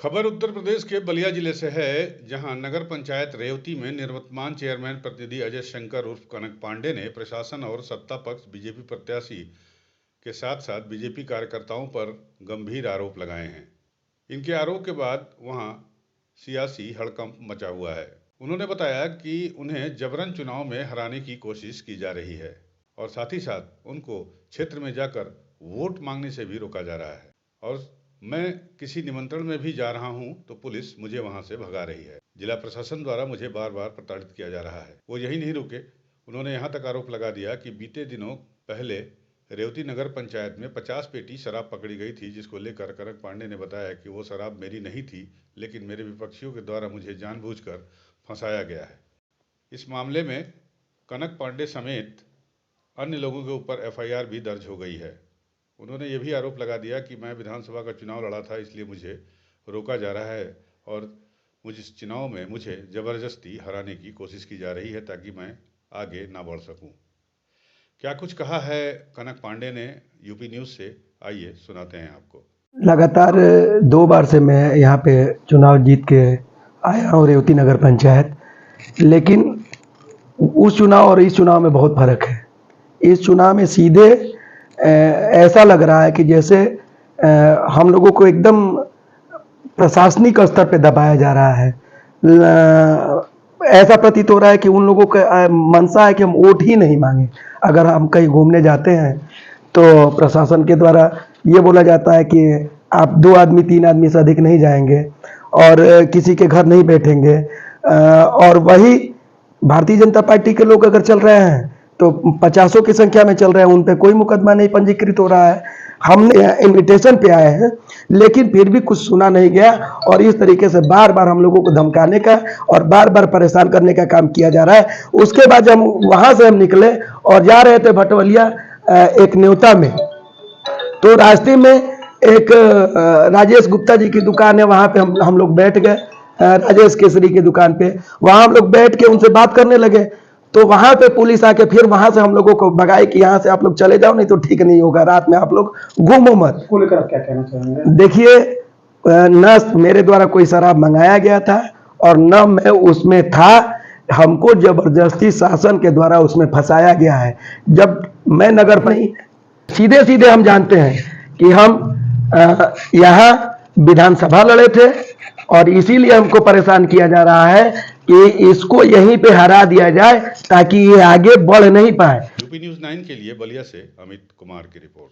खबर उत्तर प्रदेश के बलिया जिले से है, जहां नगर पंचायत रेवती में निवर्तमान चेयरमैन प्रतिनिधि अजय शंकर उर्फ कनक पांडे ने प्रशासन और सत्ता पक्ष बीजेपी प्रत्याशी के साथ साथ बीजेपी कार्यकर्ताओं पर गंभीर आरोप लगाए हैं। इनके आरोप के बाद वहां सियासी हड़कंप मचा हुआ है। उन्होंने बताया कि उन्हें जबरन चुनाव में हराने की कोशिश की जा रही है और साथ ही साथ उनको क्षेत्र में जाकर वोट मांगने से भी रोका जा रहा है और मैं किसी निमंत्रण में भी जा रहा हूं तो पुलिस मुझे वहां से भगा रही है। जिला प्रशासन द्वारा मुझे बार बार प्रताड़ित किया जा रहा है। वो यही नहीं रुके, उन्होंने यहां तक आरोप लगा दिया कि बीते दिनों पहले रेवती नगर पंचायत में 50 पेटी शराब पकड़ी गई थी, जिसको लेकर कनक पांडे ने बताया कि वो शराब मेरी नहीं थी, लेकिन मेरे विपक्षियों के द्वारा मुझे जानबूझकर फंसाया गया है। इस मामले में कनक पांडे समेत अन्य लोगों के ऊपर FIR भी दर्ज हो गई है। उन्होंने ये भी आरोप लगा दिया कि मैं विधानसभा का चुनाव लड़ा था, इसलिए मुझे रोका जा रहा है और मुझे इस चुनाव में मुझे ज़बरदस्ती हराने की कोशिश की जा रही है ताकि मैं आगे ना बढ़ सकूं। क्या कुछ कहा है कनक पांडे ने यूपी न्यूज़ से, आइए सुनाते हैं आपको। लगातार 2 बार से मैं यहाँ पे चुनाव जीत के आया हूँ रेवती नगर पंचायत, लेकिन उस चुनाव और इस चुनाव में बहुत फ़र्क है। इस चुनाव में सीधे ऐसा लग रहा है कि जैसे हम लोगों को एकदम प्रशासनिक स्तर पे दबाया जा रहा है। ऐसा प्रतीत हो रहा है कि उन लोगों का मंशा है कि हम वोट ही नहीं मांगे। अगर हम कहीं घूमने जाते हैं तो प्रशासन के द्वारा ये बोला जाता है कि आप 2 आदमी 3 आदमी से अधिक नहीं जाएंगे और किसी के घर नहीं बैठेंगे। और वही भारतीय जनता पार्टी के लोग अगर चल रहे हैं तो 50 की संख्या में चल रहे हैं, उन पे कोई मुकदमा नहीं पंजीकृत हो रहा है। हमने इनविटेशन पे आए हैं, लेकिन फिर भी कुछ सुना नहीं गया और इस तरीके से बार बार हम लोगों को धमकाने का और बार बार परेशान करने का काम किया जा रहा है। उसके बाद हम वहां से हम निकले और जा रहे थे भटवलिया एक न्योता में, तो रास्ते में एक राजेश गुप्ता जी की दुकान है, वहां पे हम लोग बैठ गए, राजेश केसरी की दुकान पे। वहां हम लोग बैठ के उनसे बात करने लगे तो वहां पे पुलिस आके फिर वहां से हम लोगों को भगाई कि यहाँ से आप लोग चले जाओ, नहीं तो ठीक नहीं होगा, रात में आप लोग घूमो मत। इसको लेकर आप क्या कहना चाहेंगे? देखिए, न मेरे द्वारा कोई शराब मंगाया गया था और न मैं उसमें था। हमको जबरदस्ती शासन के द्वारा उसमें फंसाया गया है। जब मैं नगर में सीधे सीधे हम जानते हैं कि हम यहाँ विधानसभा लड़े थे और इसीलिए हमको परेशान किया जा रहा है कि इसको यहीं पे हरा दिया जाए ताकि ये आगे बढ़ नहीं पाए। यूपी न्यूज़ 9 के लिए बलिया से अमित कुमार की रिपोर्ट।